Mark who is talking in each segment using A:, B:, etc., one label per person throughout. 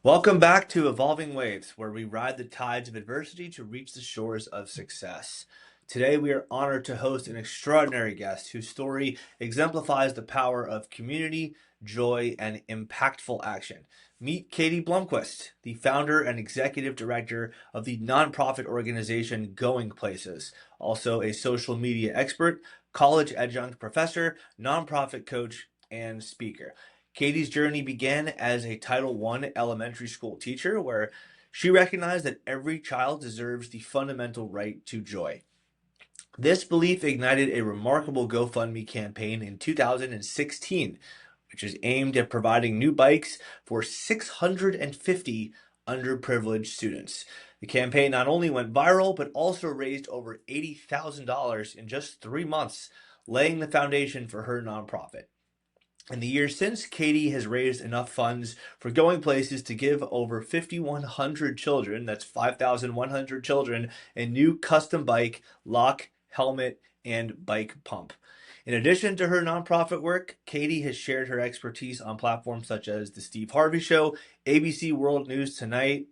A: Welcome back to Evolving Waves, where we ride the tides of adversity to reach the shores of success. Today, we are honored to host an extraordinary guest whose story exemplifies the power of community, joy, and impactful action. Meet Katie Blomquist, the founder and executive director of the nonprofit organization Going Places, also a social media expert, college adjunct professor, nonprofit coach, and speaker. Katie's journey began as a Title I elementary school teacher, where she recognized that every child deserves the fundamental right to joy. This belief ignited a remarkable GoFundMe campaign in 2016, which is aimed at providing new bikes for 650 underprivileged students. The campaign not only went viral, but also raised over $80,000 in just 3 months, laying the foundation for her nonprofit. In the years since, Katie has raised enough funds for Going Places to give over 5,100 children, that's 5,100 children, a new custom bike, lock, helmet, and bike pump. In addition to her nonprofit work, Katie has shared her expertise on platforms such as The Steve Harvey Show, ABC World News Tonight,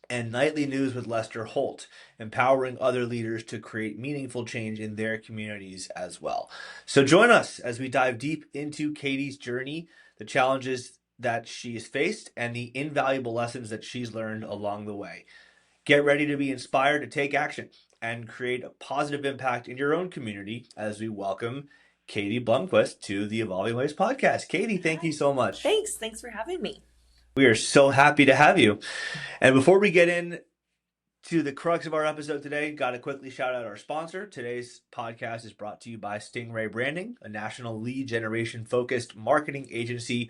A: and Nightly News with Lester Holt, empowering other leaders to create meaningful change in their communities as well. So join us as we dive deep into Katie's journey, the challenges that she's faced, and the invaluable lessons that she's learned along the way. Get ready to be inspired to take action and create a positive impact in your own community as we welcome Katie Blomquist to the Evolving Ways podcast. Katie, thank you so much.
B: Thanks for having me.
A: We are so happy to have you. And before we get in to the crux of our episode today, got to quickly shout out our sponsor. Today's podcast is brought to you by Stingray Branding, a national lead generation focused marketing agency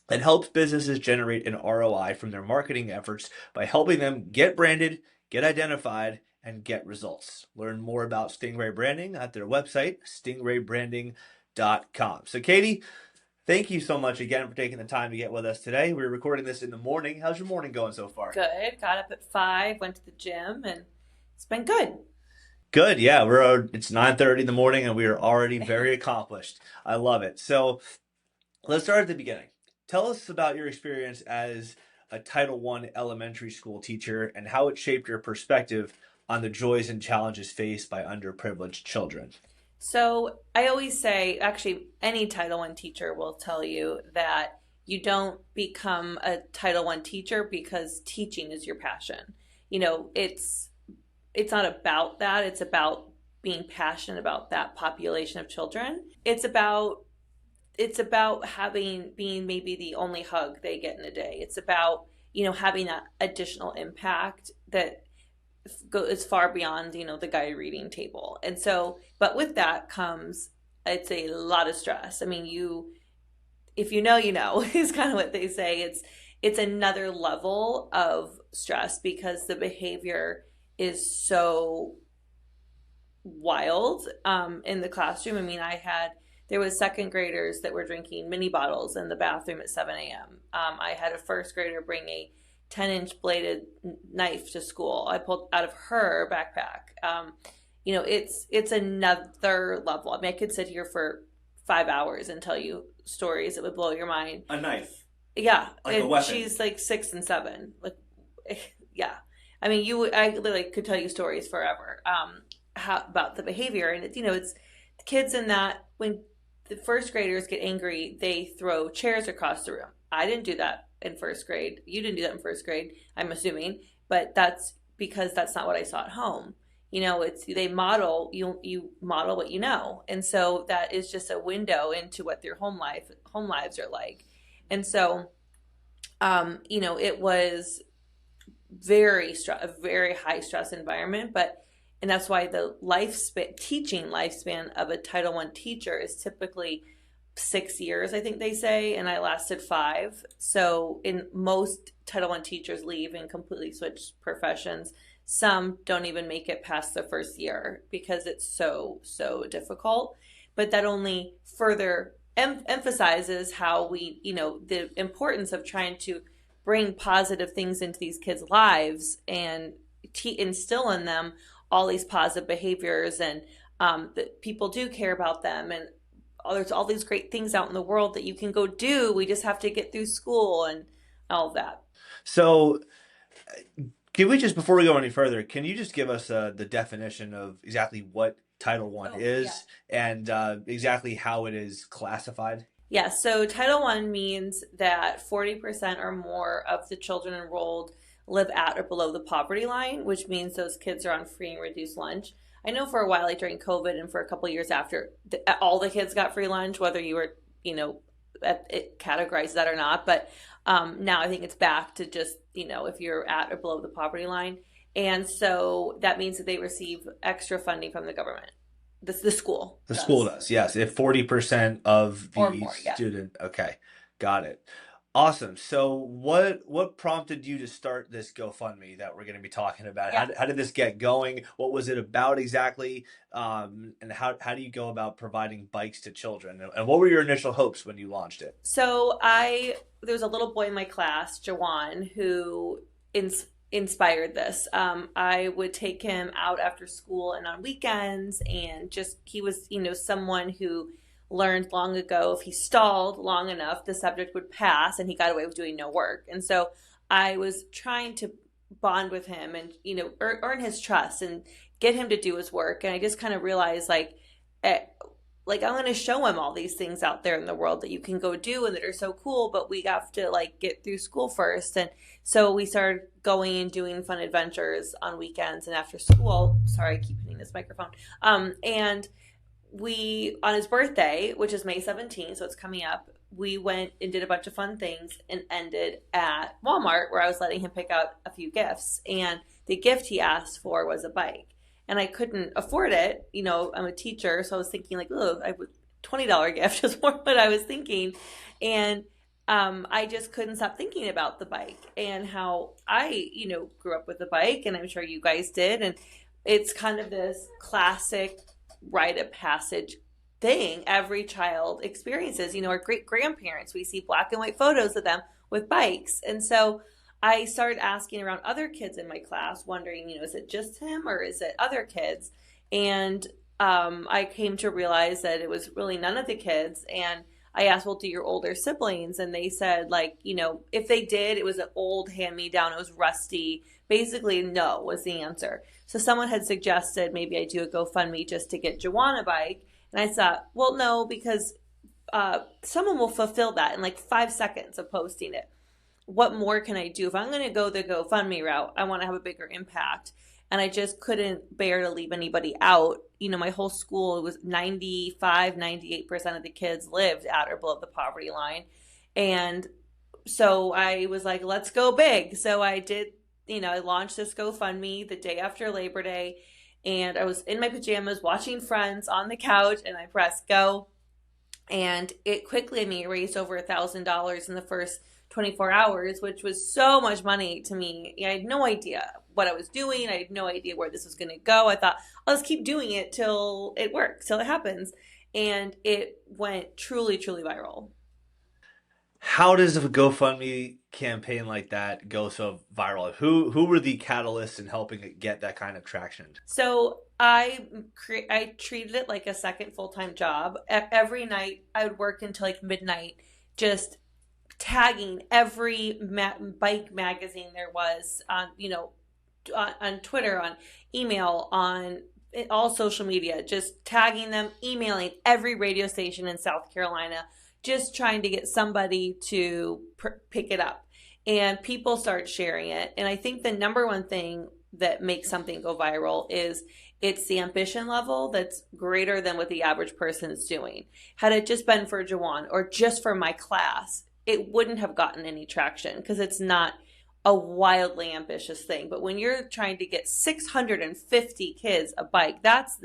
A: that helps businesses generate an ROI from their marketing efforts by helping them get branded, get identified, and get results. Learn more about Stingray Branding at their website, stingraybranding.com. So Katie, thank you so much again for taking the time to get with us today. We're recording this in the morning. How's your morning going so far?
B: Good. Got up at 5, went to the gym, and it's been good.
A: Good. Yeah, it's 9:30 in the morning and we are already very accomplished. I love it. So let's start at the beginning. Tell us about your experience as a Title I elementary school teacher and how it shaped your perspective on the joys and challenges faced by underprivileged children.
B: So I always say, actually, any Title I teacher will tell you that you don't become a Title I teacher because teaching is your passion. It's not about that. It's about being passionate about that population of children. It's about being maybe the only hug they get in a day. It's about, having that additional impact that is far beyond, the guided reading table. And so, but with that comes, it's a lot of stress. I mean, if you know, is kind of what they say. It's another level of stress because the behavior is so wild in the classroom. I mean, there was second graders that were drinking mini bottles in the bathroom at 7 a.m. I had a first grader bring a 10-inch bladed knife to school. I pulled out of her backpack. It's another level. I mean, I could sit here for 5 hours and tell you stories that would blow your mind.
A: A knife.
B: Yeah.
A: Like a weapon.
B: She's like 6 and 7. Like, yeah. I mean, I literally could tell you stories forever about the behavior. And, it's the kids in that when the first graders get angry, they throw chairs across the room. I didn't do that in first grade. You didn't do that in first grade, I'm assuming. But that's because that's not what I saw at home. They model, you model what you know. And so that is just a window into what their home lives are like. And so, it was a very high stress environment, and that's why the teaching lifespan of a Title I teacher is typically 6 years, I think they say, and I lasted 5. So in most Title I teachers leave and completely switch professions. Some don't even make it past the first year because it's so difficult. But that only further emphasizes how the importance of trying to bring positive things into these kids' lives and instill in them all these positive behaviors, and that people do care about them, and there's all these great things out in the world that you can go do. We just have to get through school and all of that.
A: So, can we just, before we go any further, can you just give us the definition of exactly what Title One
B: Oh, yeah.
A: is and exactly how it is classified?
B: Yeah, so Title One means that 40% or more of the children enrolled live at or below the poverty line, which means those kids are on free and reduced lunch. I know for a while, like during COVID and for a couple of years after, all the kids got free lunch, whether you were, it categorized that or not. But now I think it's back to just, if you're at or below the poverty line. And so that means that they receive extra funding from the government. The school
A: The school
B: does,
A: does, yes. If 40% of
B: or
A: the
B: more, yeah.
A: student, okay, got it. Awesome. So what prompted you to start this GoFundMe that we're going to be talking about?
B: Yeah.
A: How did this get going? What was it about exactly? And how do you go about providing bikes to children? And what were your initial hopes when you launched it?
B: So there was a little boy in my class, Jawan, who inspired this. I would take him out after school and on weekends, and just he was, someone who learned long ago if he stalled long enough, the subject would pass, and he got away with doing no work. And so I was trying to bond with him and earn his trust and get him to do his work. And I just kind of realized eh, I'm going to show him all these things out there in the world that you can go do and that are so cool, but we have to get through school first. And so we started going and doing fun adventures on weekends and after school. Sorry, I keep hitting this microphone. And we, on his birthday, which is May 17th, so it's coming up, we went and did a bunch of fun things and ended at Walmart, where I was letting him pick out a few gifts. And the gift he asked for was a bike. And I couldn't afford it. I'm a teacher, so I was thinking oh, I would $20 gift is more what I was thinking. And I just couldn't stop thinking about the bike and how I, grew up with the bike, and I'm sure you guys did. And it's kind of this classic rite of passage thing every child experiences. Our great grandparents, we see black and white photos of them with bikes. And so I started asking around other kids in my class, wondering, is it just him or is it other kids? And I came to realize that it was really none of the kids. And I asked, well, do your older siblings? And they said, if they did, it was an old hand-me-down, it was rusty. Basically, no was the answer. So someone had suggested maybe I do a GoFundMe just to get Jawan a bike. And I thought, well, no, because someone will fulfill that in 5 seconds of posting it. What more can I do? If I'm going to go the GoFundMe route, I want to have a bigger impact. And I just couldn't bear to leave anybody out. My whole school, it was 95, 98% of the kids lived at or below the poverty line. And so I was like, let's go big. So I did, I launched this GoFundMe the day after Labor Day. And I was in my pajamas watching Friends on the couch, and I pressed go. And it quickly raised over $1,000 in the first 24 hours, which was so much money to me. I had no idea what I was doing. I had no idea where this was going to go. I thought, I'll just keep doing it till it works, till it happens. And it went truly, truly viral.
A: How does a GoFundMe campaign like that go so viral? Who were the catalysts in helping it get that kind of traction?
B: So I treated it like a second full-time job. Every night I would work until midnight, just tagging every bike magazine there was on, on Twitter, on email, on all social media, just tagging them, emailing every radio station in South Carolina, just trying to get somebody to pick it up. And people start sharing it. And I think the number one thing that makes something go viral is it's the ambition level that's greater than what the average person is doing. Had it just been for Jawan or just for my class, it wouldn't have gotten any traction because it's not a wildly ambitious thing. But when you're trying to get 650 kids a bike, that's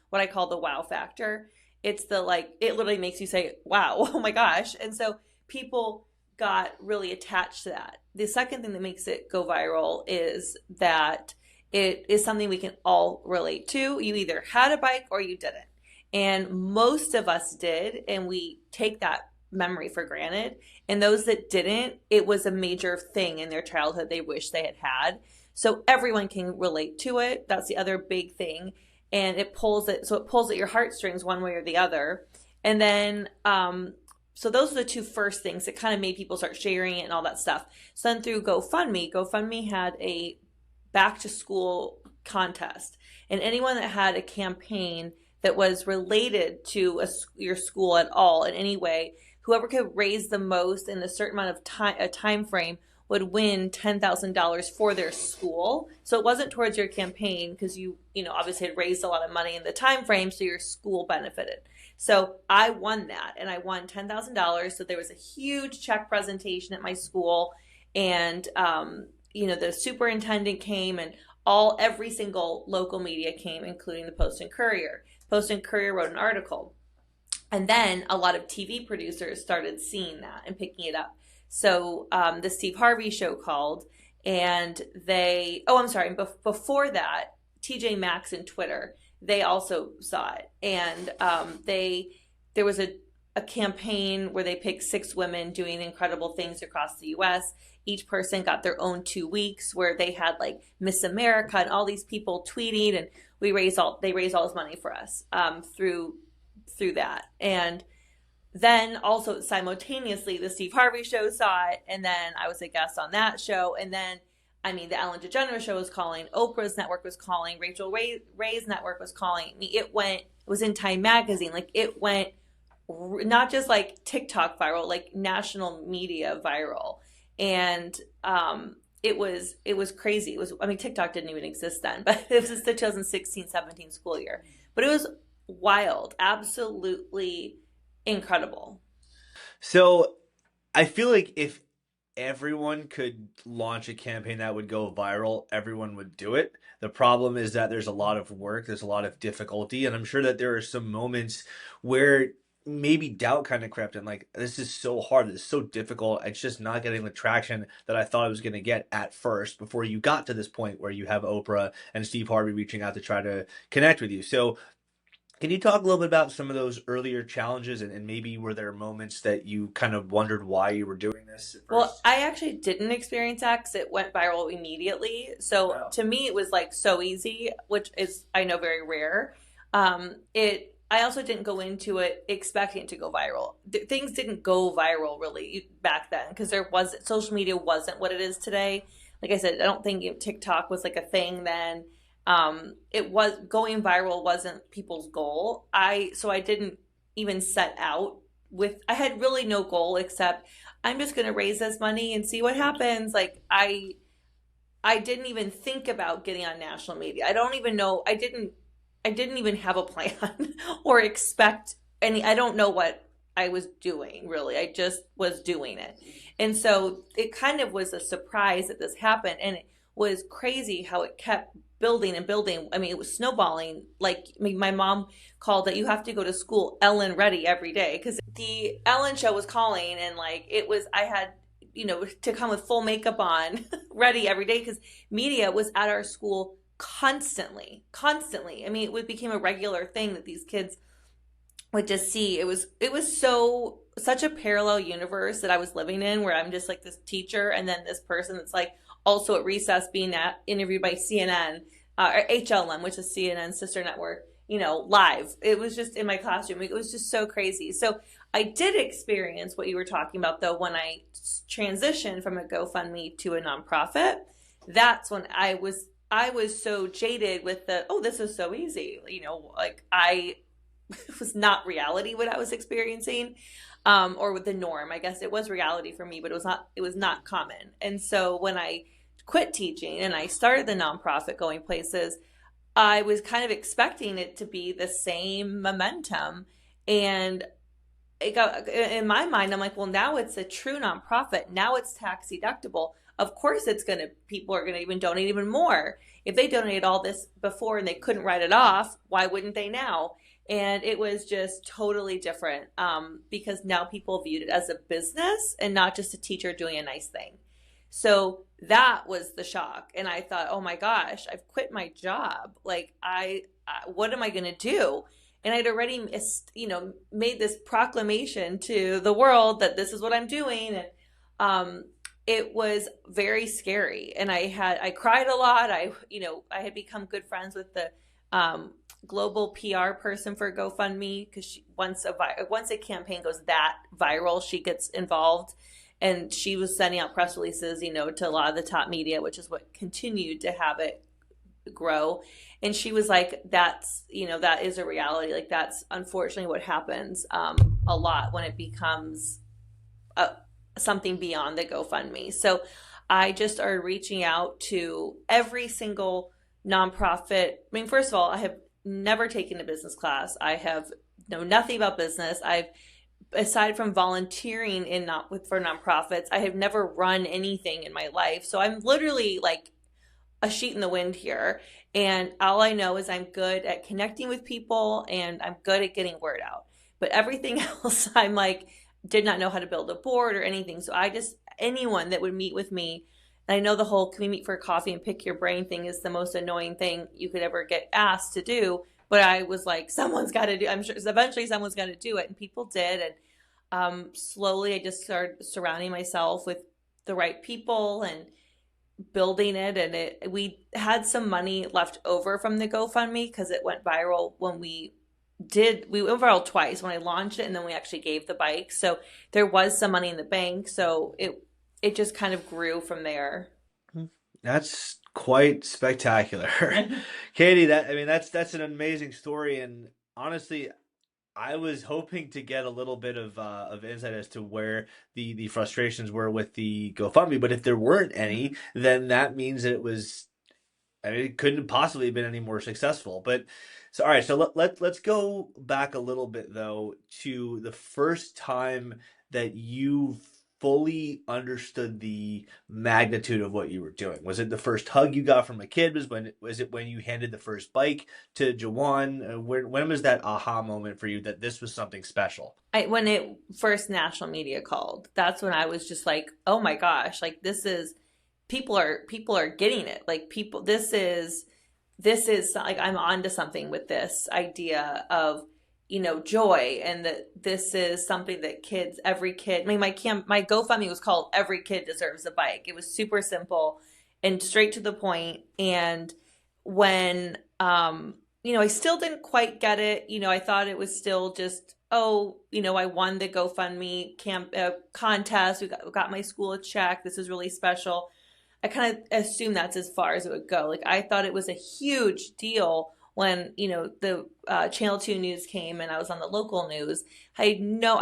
B: what I call the wow factor. It's it literally makes you say, wow, oh my gosh. And so people got really attached to that. The second thing that makes it go viral is that it is something we can all relate to. You either had a bike or you didn't. And most of us did, and we take that memory for granted. And those that didn't, it was a major thing in their childhood they wish they had had. So everyone can relate to it. That's the other big thing. And it pulls at your heartstrings one way or the other. And then So those are the two first things that kind of made people start sharing it and all that stuff. So then through GoFundMe had a back to school contest, and anyone that had a campaign that was related to your school at all in any way, whoever could raise the most in a certain amount of time, a time frame, would win $10,000 for their school. So it wasn't towards your campaign because you know obviously had raised a lot of money in the time frame, so your school benefited. So I won that, and I won $10,000. So there was a huge check presentation at my school, and you know, the superintendent came, and every single local media came, including the Post and Courier. Post and Courier wrote an article, and then a lot of TV producers started seeing that and picking it up. So the Steve Harvey show called, and I'm sorry, before that, TJ Maxx and Twitter, they also saw it, and there was a campaign where they picked 6 women doing incredible things across the U.S. Each person got their own 2 weeks where they had like Miss America and all these people tweeting, and they raised all this money for us through that. And then also simultaneously the Steve Harvey show saw it, and then I was a guest on that show, and then the Ellen DeGeneres show was calling, Oprah's network was calling, Rachel Ray's network was calling. It was in Time magazine, like it went not just like TikTok viral, like national media viral. And it was crazy. TikTok didn't even exist then, but it was the 2016-17 school year. But it was wild, absolutely incredible.
A: So I feel like if everyone could launch a campaign that would go viral, everyone would do it. The problem is that there's a lot of work, there's a lot of difficulty, and I'm sure that there are some moments where maybe doubt kind of crept in, like, this is so hard, this is so difficult, it's just not getting the traction that I thought I was going to get at first, before you got to this point where you have Oprah and Steve Harvey reaching out to try to connect with you. So can you talk a little bit about some of those earlier challenges, and maybe were there moments that you kind of wondered why you were doing this at
B: Well,
A: first?
B: I actually didn't experience that because it went viral immediately. So
A: Wow.
B: to me, it was like so easy, which is, I know, very rare. I also didn't go into it expecting it to go viral. Things didn't go viral really back then because social media wasn't what it is today. Like I said, I don't think TikTok was like a thing then. It was going viral wasn't people's goal. So I didn't even set out I had really no goal except I'm just going to raise this money and see what happens. Like I didn't even think about getting on national media. I don't even know. I didn't even have a plan or expect any. I don't know what I was doing really. I just was doing it. And so it kind of was a surprise that this happened, and it was crazy how it kept building and building. It was snowballing. Like, my mom called that you have to go to school Ellen ready every day because the Ellen show was calling, and like I had to come with full makeup on ready every day because media was at our school constantly. It became a regular thing that these kids would just see. It was such a parallel universe that I was living in, where I'm just like this teacher, and then this person that's like also at recess being interviewed by CNN or HLM, which is CNN's sister network, live. It was just in my classroom. It was just so crazy. So I did experience what you were talking about, though, when I transitioned from a GoFundMe to a nonprofit. That's when I was so jaded with this is so easy. Like it was not reality what I was experiencing, or with the norm. I guess it was reality for me, but it was not common. And so when I quit teaching and I started the nonprofit Going Places, I was kind of expecting it to be the same momentum. And it got, in my mind, I'm like, well, now it's a true nonprofit. Now it's tax deductible. Of course people are going to even donate even more. If they donated all this before and they couldn't write it off, why wouldn't they now? And it was just totally different, because now people viewed it as a business and not just a teacher doing a nice thing. So that was the shock. And I thought, oh my gosh, I've quit my job. Like, what am I going to do? And I'd already, made this proclamation to the world that this is what I'm doing. And it was very scary. And I cried a lot. I had become good friends with the global PR person for GoFundMe because once a campaign goes that viral, she gets involved, and she was sending out press releases, to a lot of the top media, which is what continued to have it grow. And she was like, "That's that is a reality. Like that's unfortunately what happens a lot when it becomes a, something beyond the GoFundMe." So I just started reaching out to every single nonprofit. I mean, first of all, I have never taken a business class. I have know nothing about business. I've aside from volunteering in not with for nonprofits, I have never run anything in my life. So I'm literally like a sheet in the wind here. And all I know is I'm good at connecting with people and I'm good at getting word out. But everything else, I'm like, did not know how to build a board or anything. So anyone that would meet with me, and I know the whole can we meet for a coffee and pick your brain thing is the most annoying thing you could ever get asked to do. But I was like, someone's got to do, I'm sure eventually someone's got to do it. And people did. And slowly I just started surrounding myself with the right people and building it. And we had some money left over from the GoFundMe because it went viral when we went viral twice, when I launched it and then we actually gave the bike. So there was some money in the bank. So it just kind of grew from there.
A: That's quite spectacular. Katie, that's an amazing story, and honestly, I was hoping to get a little bit of insight as to where the frustrations were with the GoFundMe, but if there weren't any, then that means that it couldn't possibly have been any more successful. But so all right, so let's go back a little bit though to the first time that you fully understood the magnitude of what you were doing. Was it the first hug you got from a kid? Was it when you handed the first bike to Jawan? When was that aha moment for you that this was something special?
B: When it first national media called, that's when I was just like, oh my gosh, like this is people are getting it. Like people, this is like I'm onto something with this idea of joy, and that this is something that every kid. I mean, my GoFundMe was called "Every Kid Deserves a Bike." It was super simple and straight to the point. And when I still didn't quite get it. I thought it was still just I won the GoFundMe contest. We got my school a check. This is really special. I kind of assumed that's as far as it would go. Like I thought it was a huge deal when the Channel 2 news came and I was on the local news. I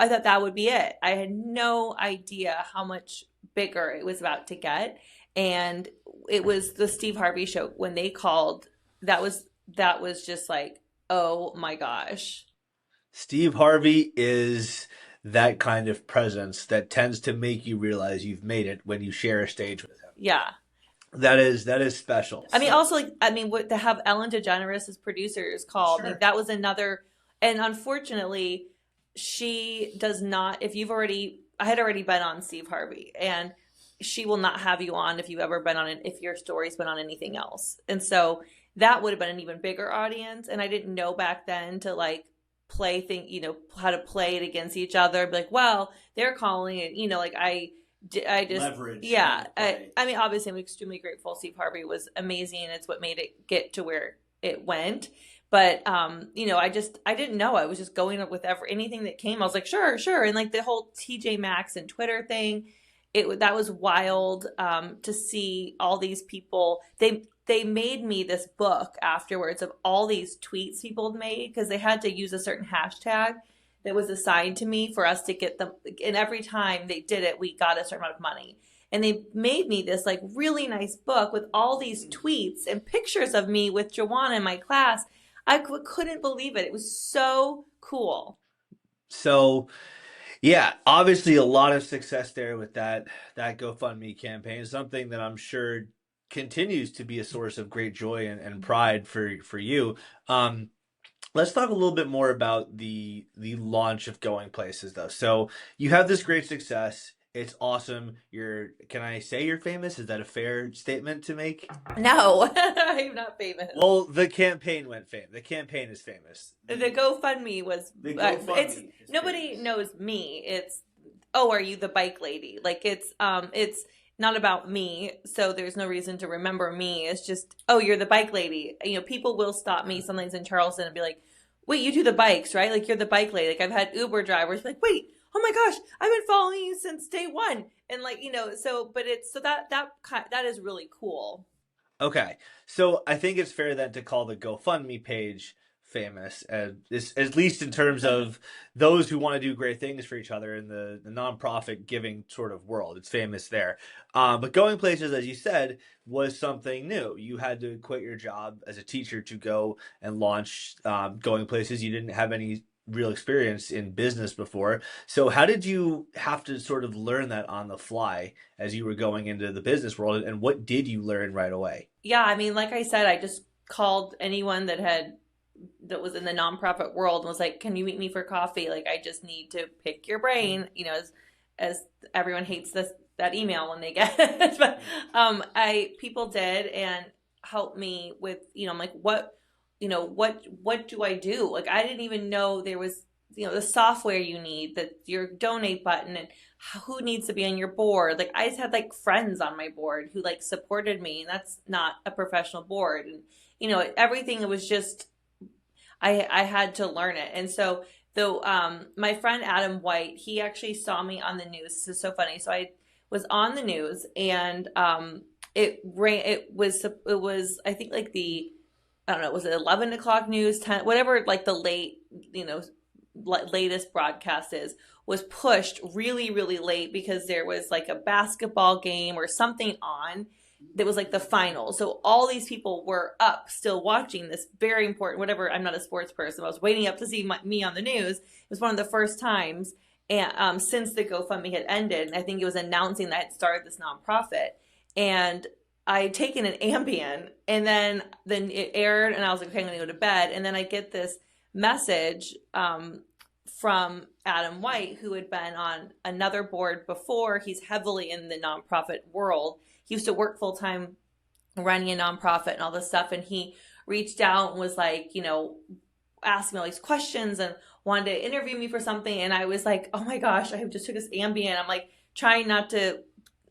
B: thought that would be it. I had no idea how much bigger it was about to get. And it was the Steve Harvey show when they called. That was just like, oh my gosh.
A: Steve Harvey is that kind of presence that tends to make you realize you've made it when you share a stage with him.
B: Yeah.
A: That is special.
B: I mean, also, what to have Ellen DeGeneres as producers called,
A: Sure.
B: like, that was another, and unfortunately, she does not, I had already been on Steve Harvey, and she will not have you on if you've ever been on it, if your story's been on anything else. And so that would have been an even bigger audience, and I didn't know back then to, like, how to play it against each other, be like, well, they're calling it, like, I just
A: Leverage.
B: Yeah. I mean, obviously, I'm extremely grateful. Steve Harvey was amazing, and it's what made it get to where it went. But I didn't know. I was just going with anything that came. I was like, sure, sure, and like the whole TJ Maxx and Twitter thing. That was wild to see all these people. They made me this book afterwards of all these tweets people had made because they had to use a certain hashtag that was assigned to me for us to get them. And every time they did it, we got a certain amount of money. And they made me this like really nice book with all these tweets and pictures of me with Joanna in my class. I couldn't believe it. It was so cool.
A: So, yeah, obviously a lot of success there with that GoFundMe campaign. Something that I'm sure continues to be a source of great joy and pride for you. Let's talk a little bit more about the launch of Going Places, though. So you have this great success. It's awesome. Can I say you're famous? Is that a fair statement to make?
B: No, I'm not famous.
A: Well, the campaign went famous. The campaign is famous.
B: The GoFundMe was.
A: The GoFundMe is
B: nobody
A: famous.
B: knows me. It's, oh, are you the bike lady? Like it's not about me, so there's no reason to remember me. It's just, oh, you're the bike lady. People will stop me sometimes in Charleston and be like, wait, you do the bikes, right? Like, you're the bike lady. Like, I've had Uber drivers be like, wait, oh my gosh, I've been following you since day one. And like, so, but it's, so that is really cool.
A: Okay, so I think it's fair then to call the GoFundMe page famous, at least in terms of those who want to do great things for each other in the nonprofit giving sort of world. It's famous there. But going places, as you said, was something new. You had to quit your job as a teacher to go and launch going places. You didn't have any real experience in business before. So how did you have to sort of learn that on the fly as you were going into the business world, and what did you learn right away?
B: Yeah, I mean, like I said, I just called anyone that was in the nonprofit world and was like, "Can you meet me for coffee? Like, I just need to pick your brain." As everyone hates that email when they get it, but I people did and helped me with, I'm like, what do I do? Like, I didn't even know there was, the software you need, that your donate button, and who needs to be on your board. Like, I just had like friends on my board who like supported me, and that's not a professional board. And everything, it was just, I had to learn it. And so though, my friend Adam White, he actually saw me on the news. This is so funny. So I was on the news, and it was I think like the, I don't know, was it 11 o'clock news, 10, whatever, like the latest broadcast was pushed really, really late because there was like a basketball game or something on that was like the final. So all these people were up still watching this very important, whatever. I'm not a sports person. I was waiting up to see me on the news. It was one of the first times, and since the GoFundMe had ended. And I think it was announcing that I had started this nonprofit. And I had taken an Ambien, and then it aired, and I was like, okay, I'm gonna go to bed. And then I get this message from Adam White, who had been on another board before. He's heavily in the nonprofit world. He used to work full time running a nonprofit and all this stuff. And he reached out and was like, asking me all these questions and wanted to interview me for something. And I was like, oh my gosh, I just took this Ambien. I'm like trying not to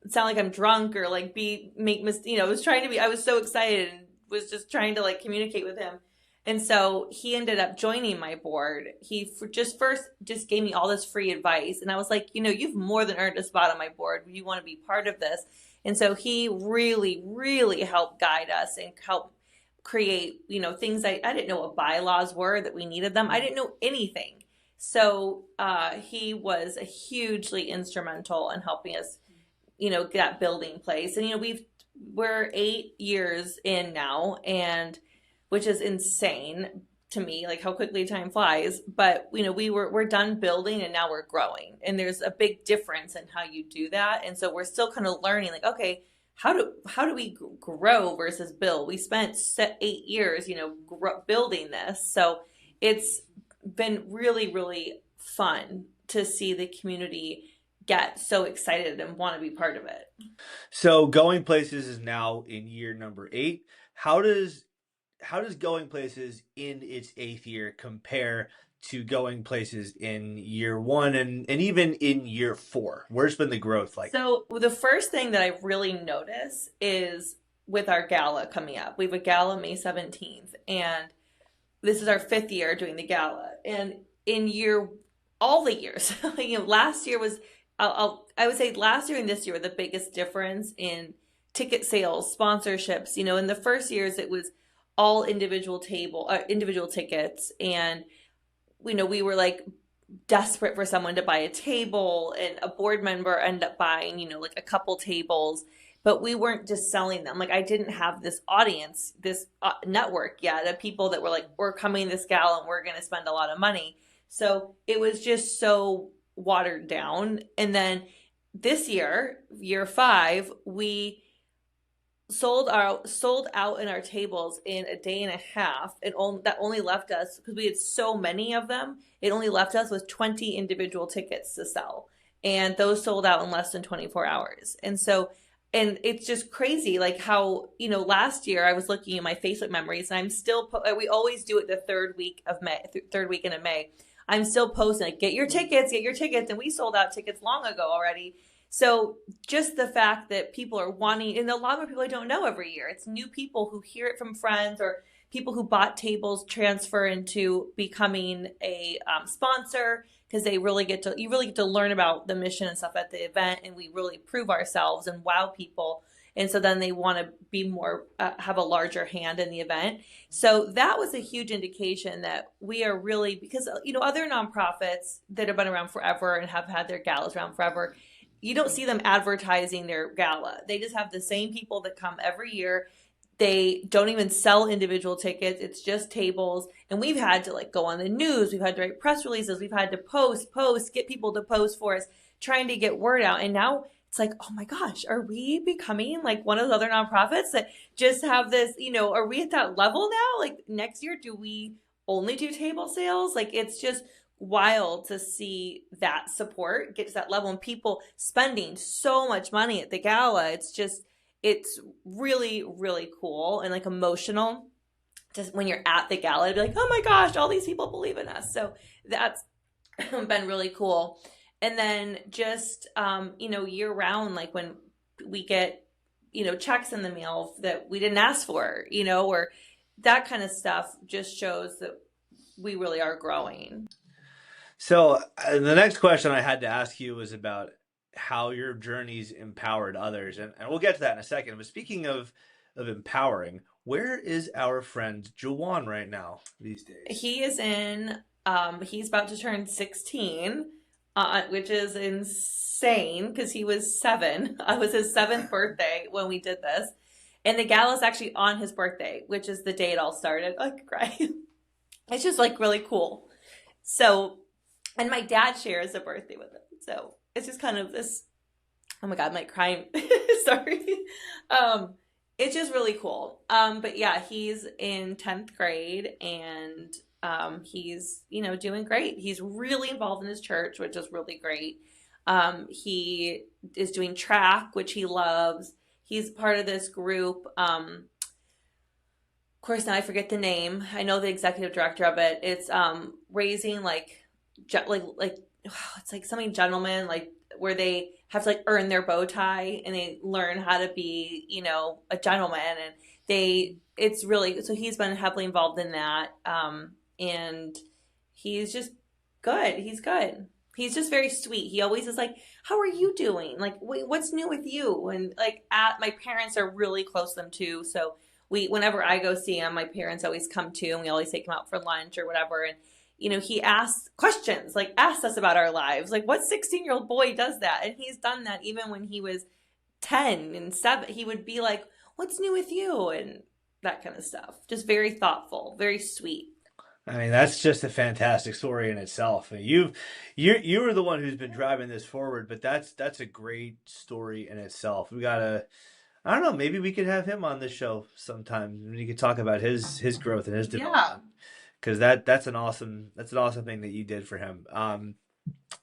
B: sound like I'm drunk or like I was trying to be, I was so excited and was just trying to like communicate with him. And so he ended up joining my board. He just gave me all this free advice. And I was like, you've more than earned a spot on my board. You want to be part of this. And so he really, really helped guide us and help create, things I didn't know what bylaws were, that we needed them. I didn't know anything. So he was hugely instrumental in helping us, get that building place. And, we're 8 years in now, and which is insane to me, like how quickly time flies. But we're done building, and now we're growing, and there's a big difference in how you do that. And so we're still kind of learning, like, okay, how do we grow versus build? We spent 8 years, building this. So it's been really, really fun to see the community get so excited and want to be part of it.
A: So Going Places is now in year number 8. How does Going Places in its 8th year compare to Going Places in year 1 and even in year 4? Where's been the growth like?
B: So the first thing that I really notice is with our gala coming up. We have a gala May 17th, and this is our 5th year doing the gala. And all the years, last year was, I would say last year and this year were the biggest difference in ticket sales, sponsorships. In the first years, it was all individual tickets, and we were like desperate for someone to buy a table, and a board member ended up buying like a couple tables, but we weren't just selling them. Like, I didn't have this audience, this network yet of people that were like, we're coming to this gala and we're going to spend a lot of money. So it was just so watered down. And then this year 5, we sold out in our tables in a day and a half. That only left us, because we had so many of them, it only left us with 20 individual tickets to sell, and those sold out in less than 24 hours. And it's just crazy, like how last year I was looking at my Facebook memories, and I'm still we always do it the third weekend of May. I'm still posting, like, get your tickets, and we sold out tickets long ago already. So just the fact that people are wanting, and a lot of people I don't know every year, it's new people who hear it from friends or people who bought tables transfer into becoming a sponsor because they really get to, you really get to learn about the mission and stuff at the event, and we really prove ourselves and wow people. And so then they want to be more, have a larger hand in the event. So that was a huge indication that we are really, because, other nonprofits that have been around forever and have had their galas around forever, you don't see them advertising their gala. They just have the same people that come every year. They don't even sell individual tickets. It's just tables. And we've had to go on the news. We've had to write press releases. We've had to post, get people to post for us, trying to get word out. And now it's like, oh my gosh, are we becoming like one of those other nonprofits that just have this, are we at that level now? Like next year, do we only do table sales? Like it's just wild to see that support get to that level and people spending so much money at the gala. It's really, really cool and emotional just when you're at the gala to be like, oh my gosh, all these people believe in us. So that's been really cool. And then just, year round, like when we get, checks in the mail that we didn't ask for, or that kind of stuff just shows that we really are growing.
A: So the next question I had to ask you was about how your journeys empowered others, and we'll get to that in a second. But speaking of empowering, where is our friend Juwan right now these days?
B: He is he's about to turn 16, which is insane because he was 7. I was his 7th birthday when we did this. And the gala is actually on his birthday, which is the day it all started. I could cry. It's just really cool. So, and my dad shares a birthday with him. So it's just kind of this, oh my God, I'm crying. Sorry. It's just really cool. But yeah, he's in 10th grade and he's, doing great. He's really involved in his church, which is really great. He is doing track, which he loves. He's part of this group. Of course, now I forget the name. I know the executive director of it. It's raising it's like something gentlemen, where they have to earn their bow tie and they learn how to be, a gentleman, and it's really, so he's been heavily involved in that. And he's just good. He's good. He's just very sweet. He always is like, how are you doing? What's new with you? And my parents are really close to them too. So whenever I go see him, my parents always come too, and we always take him out for lunch or whatever. And he asks questions, asks us about our lives. What 16-year-old boy does that? And he's done that even when he was 10 and 7. He would be like, what's new with you? And that kind of stuff. Just very thoughtful, very sweet.
A: I mean, that's just a fantastic story in itself. You were the one who's been driving this forward, but that's a great story in itself. I don't know, maybe we could have him on this show sometime and you could talk about his growth and his development.
B: Yeah.
A: Because that's an awesome thing that you did for him.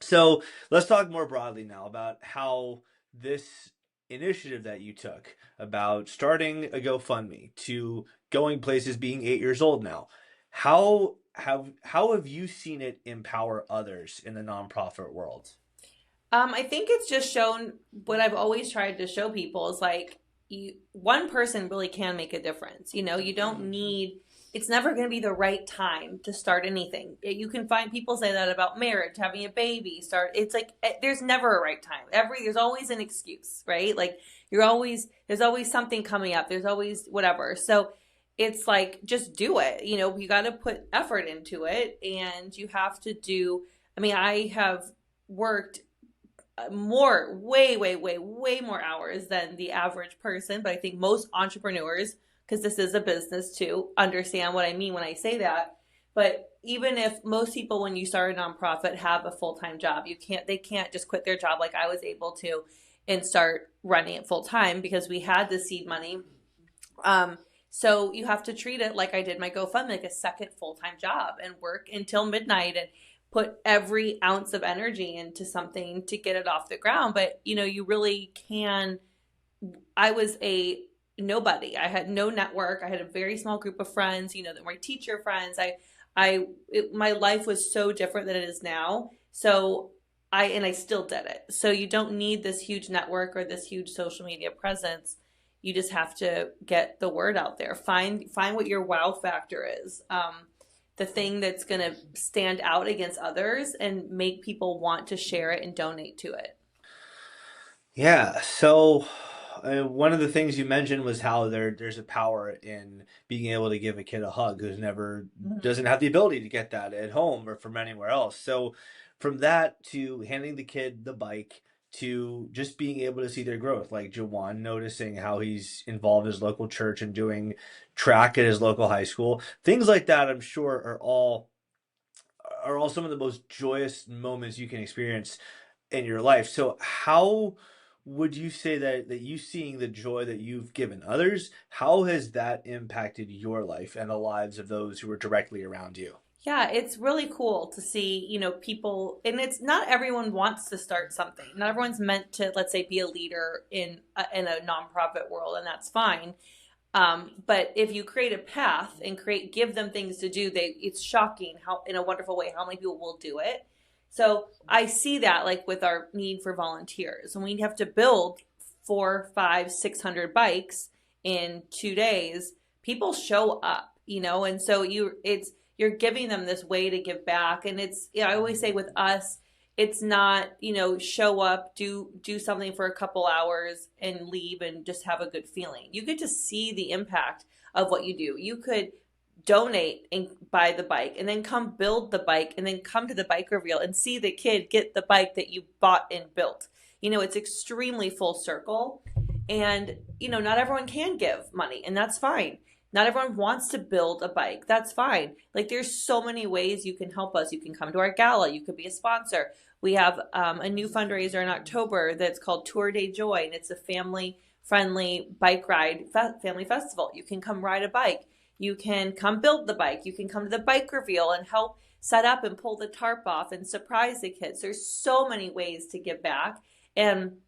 A: So let's talk more broadly now about how this initiative that you took about starting a GoFundMe to going places, being 8 years old now. How have you seen it empower others in the nonprofit world?
B: I think it's just shown what I've always tried to show people is one person really can make a difference. You don't need, it's never going to be the right time to start anything. You can find people say that about marriage, having a baby, it's there's never a right time. There's always an excuse, right? There's always something coming up. There's always whatever. So it's just do it. You got to put effort into it, and you have to I have worked way more hours than the average person, but I think most entrepreneurs, because this is a business too, understand what I mean when I say that. But even if most people, when you start a nonprofit, have a full-time job, they can't just quit their job like I was able to and start running it full-time because we had the seed money. So you have to treat it like I did my GoFundMe, like a second full-time job, and work until midnight and put every ounce of energy into something to get it off the ground. But, you really can. I was a nobody. I had no network. I had a very small group of friends, that were teacher friends. My life was so different than it is now. So I still did it. So you don't need this huge network or this huge social media presence. You just have to get the word out there. Find what your wow factor is. The thing that's going to stand out against others and make people want to share it and donate to it.
A: Yeah. So one of the things you mentioned was how there's a power in being able to give a kid a hug who's never
B: Mhm.
A: doesn't have the ability to get that at home or from anywhere else. So from that to handing the kid the bike to just being able to see their growth, like Jawan noticing how he's involved in his local church and doing track at his local high school, things like that, I'm sure are all some of the most joyous moments you can experience in your life. So how would you say that you seeing the joy that you've given others, how has that impacted your life and the lives of those who are directly around you?
B: Yeah, it's really cool to see, people, and it's not everyone wants to start something. Not everyone's meant to, let's say, be a leader in a nonprofit world, and that's fine. But if you create a path and give them things to do, it's shocking how, in a wonderful way, how many people will do it. So I see that like with our need for volunteers, and we have to build 4, 5, 600 bikes in 2 days. People show up, and so you're giving them this way to give back, and I always say with us, it's not, show up, do something for a couple hours and leave and just have a good feeling. You get to see the impact of what you do. You could donate and buy the bike and then come build the bike and then come to the bike reveal and see the kid get the bike that you bought and built. It's extremely full circle. And, not everyone can give money, and that's fine. Not everyone wants to build a bike. That's fine. Like, there's so many ways you can help us. You can come to our gala. You could be a sponsor. We have a new fundraiser in October that's called Tour de Joy, and it's a family friendly bike ride family festival. You can come ride a bike. You can come build the bike. You can come to the bike reveal and help set up and pull the tarp off and surprise the kids. There's so many ways to give back. And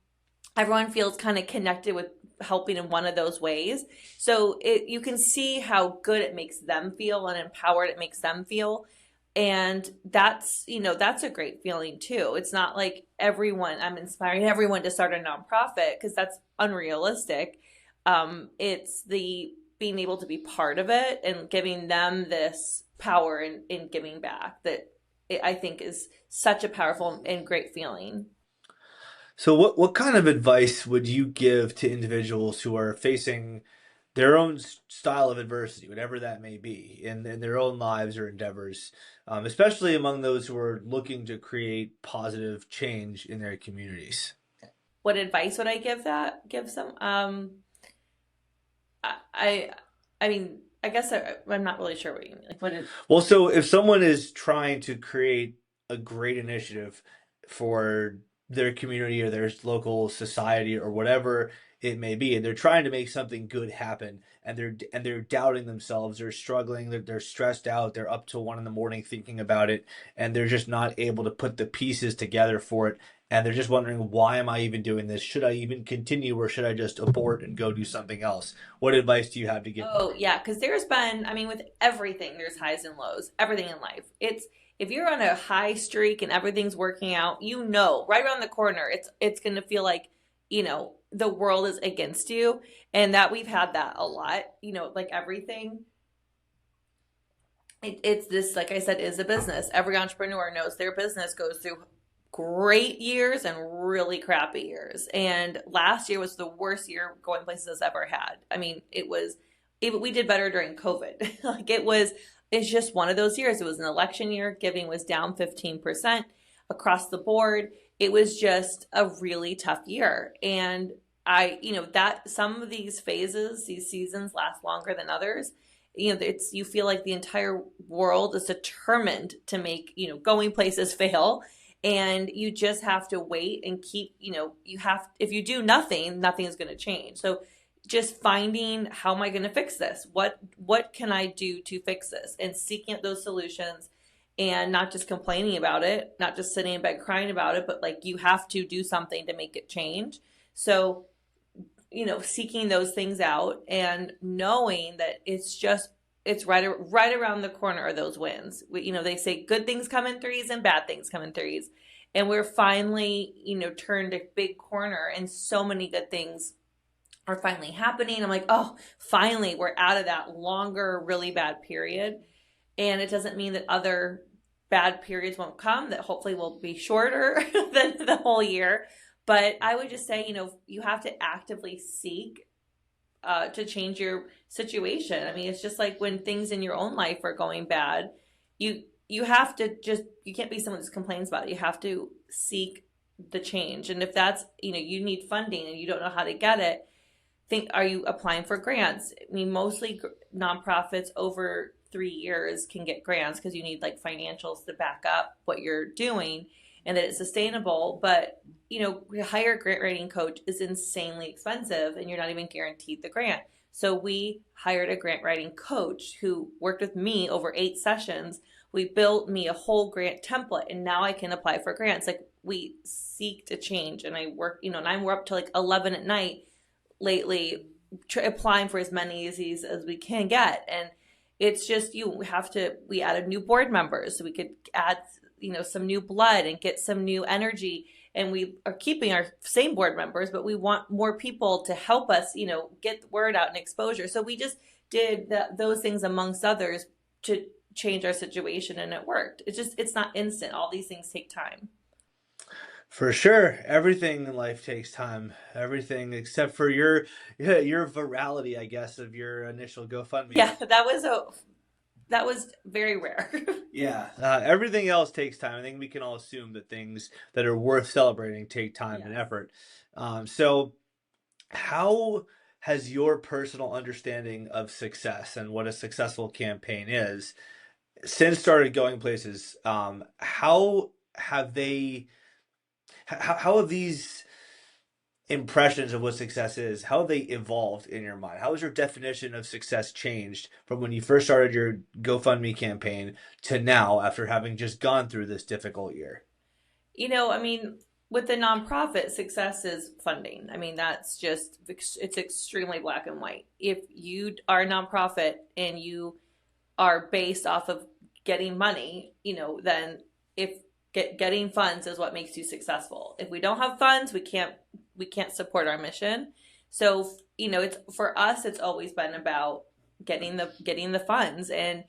B: everyone feels kind of connected with helping in one of those ways. So you can see how good it makes them feel and empowered it makes them feel. And that's a great feeling too. It's not like I'm inspiring everyone to start a nonprofit because that's unrealistic. It's the being able to be part of it and giving them this power in giving back that I think is such a powerful and great feeling.
A: So what kind of advice would you give to individuals who are facing their own style of adversity, whatever that may be, in their own lives or endeavors, especially among those who are looking to create positive change in their communities?
B: What advice would I give them? I I mean, I guess I'm not really sure what you mean. Like, what is?
A: Well, so if someone is trying to create a great initiative for their community or their local society or whatever it may be, and they're trying to make something good happen, and they're doubting themselves, they're struggling, they're stressed out, they're up till 1 in the morning thinking about it, and they're just not able to put the pieces together for it, and they're just wondering, why am I even doing this? Should I even continue, or should I just abort and go do something else? What advice do you have to give?
B: Oh, yeah, because I mean, with everything, there's highs and lows. Everything in life. It's if you're on a high streak and everything's working out, right around the corner, it's going to feel like, the world is against you, and that we've had that a lot. Like everything. It's this, like I said, is a business. Every entrepreneur knows their business goes through great years and really crappy years. And last year was the worst year Going Places has ever had. I mean, we did better during COVID. It's just one of those years. It was an election year. Giving was down 15% across the board. It was just a really tough year. And that some of these seasons last longer than others. You feel like the entire world is determined to make, Going Places fail, and you just have to wait and keep, if you do nothing, nothing's going to change. So just finding, how am I going to fix this? What can I do to fix this? And seeking out those solutions, and not just complaining about it, not just sitting in bed crying about it, but like, you have to do something to make it change. So, seeking those things out and knowing that it's right around the corner are those wins. They say good things come in threes and bad things come in threes. And we're finally, turned a big corner, and so many good things are finally happening. I'm like, oh, finally, we're out of that longer, really bad period. And it doesn't mean that other bad periods won't come, that hopefully will be shorter than the whole year. But I would just say, you have to actively seek to change your situation. I mean, it's just like when things in your own life are going bad, you have to just, you can't be someone that complains about it. You have to seek the change. And if that's, you need funding and you don't know how to get it, are you applying for grants? I mean, mostly nonprofits over 3 years can get grants because you need like financials to back up what you're doing and that it's sustainable. But hire a grant writing coach is insanely expensive, and you're not even guaranteed the grant. So we hired a grant writing coach who worked with me over 8 sessions. We built me a whole grant template, and now I can apply for grants. Like, we seek to change, and I work, and we're up to like 11 at night lately, applying for as many of these as we can get. And it's just, we added new board members so we could add, some new blood and get some new energy. And we are keeping our same board members, but we want more people to help us, get the word out and exposure. So we just did those things amongst others to change our situation, and it worked. It's not instant. All these things take time.
A: For sure. Everything in life takes time. Everything except for your virality, I guess, of your initial GoFundMe.
B: Yeah, that was very rare.
A: Yeah. Everything else takes time. I think we can all assume that things that are worth celebrating take time and effort. So how has your personal understanding of success and what a successful campaign is since started Going Places? How have these impressions of what success is, how have they evolved in your mind? How has your definition of success changed from when you first started your GoFundMe campaign to now, after having just gone through this difficult year?
B: I mean, with the nonprofit, success is funding. I mean, that's just, it's extremely black and white. If you are a nonprofit and you are based off of getting money, then if getting funds is what makes you successful. If we don't have funds, we can't support our mission. So, it's, for us, it's always been about getting the funds. And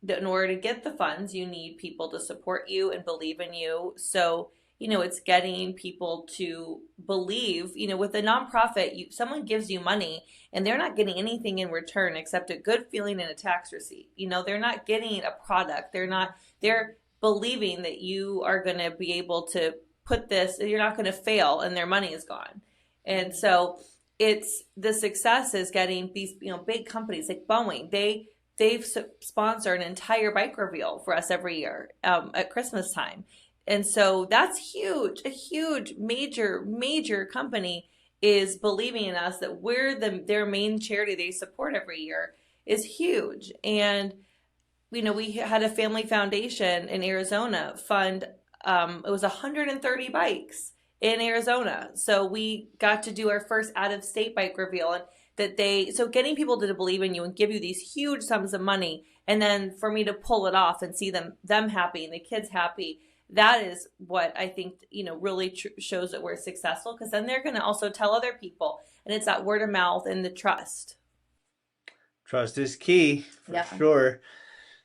B: in order to get the funds, you need people to support you and believe in you. So, it's getting people to believe, with a nonprofit, someone gives you money and they're not getting anything in return except a good feeling and a tax receipt. They're not getting a product. They're believing that you are going to be able to put this, you're not going to fail, and their money is gone. And so it's, the success is getting these, big companies like Boeing. They've sponsored an entire bike reveal for us every year at Christmas time. And so that's huge. A huge, major company is believing in us, that we're their main charity they support every year is huge. And we had a family foundation in Arizona fund, it was 130 bikes in Arizona. So we got to do our first out-of-state bike reveal, and so getting people to believe in you and give you these huge sums of money, and then for me to pull it off and see them happy and the kids happy, that is what I think, really shows that we're successful, because then they're going to also tell other people, and it's that word of mouth and the trust.
A: Trust is key, for sure.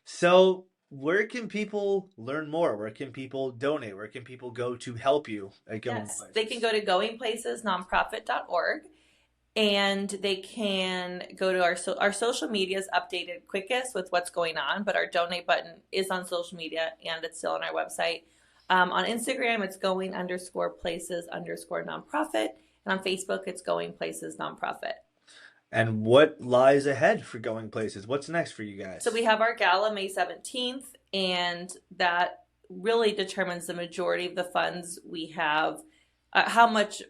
A: So where can people learn more? Where can people donate? Where can people go to help you at Going Places?
B: They can go to goingplacesnonprofit.org, and they can go to our social media is updated quickest with what's going on, but our donate button is on social media and it's still on our website. On Instagram, it's going_places_nonprofit, and on Facebook, it's Going Places Nonprofit.
A: And what lies ahead for Going Places? What's next for you guys?
B: So we have our gala May 17th, and that really determines the majority of the funds we have, how much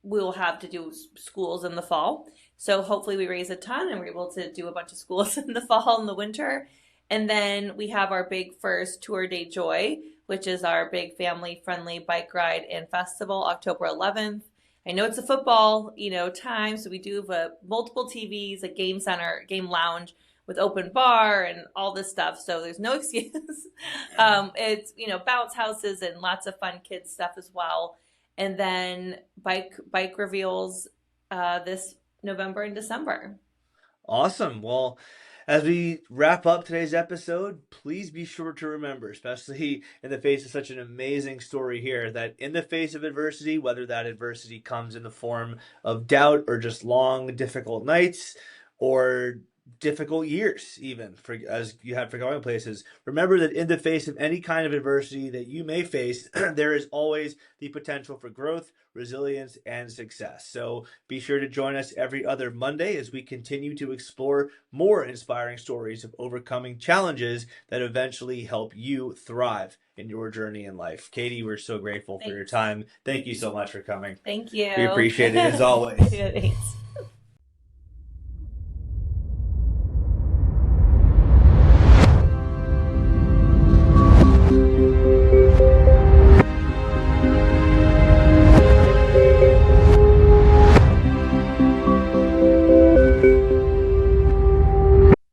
B: we'll have to do schools in the fall. So hopefully we raise a ton and we're able to do a bunch of schools in the fall and the winter. And then we have our big first Tour de Joy, which is our big family-friendly bike ride and festival, October 11th. I know it's a football, time, so we do have multiple TVs, a game center, game lounge with open bar and all this stuff. So there's no excuse. It's, bounce houses and lots of fun kids stuff as well. And then bike reveals this November and December.
A: Awesome. Well, as we wrap up today's episode, please be sure to remember, especially in the face of such an amazing story here, that in the face of adversity, whether that adversity comes in the form of doubt or just long, difficult nights or difficult years, even for as you have for going places, remember that in the face of any kind of adversity that you may face, there is always the potential for growth, resilience, and success. So be sure to join us every other Monday as we continue to explore more inspiring stories of overcoming challenges that eventually help you thrive in your journey in life. Katie, we're so grateful for your
B: Thanks.
A: time. Thank you so much for coming.
B: Thank you.
A: We appreciate it as always.
B: Thanks.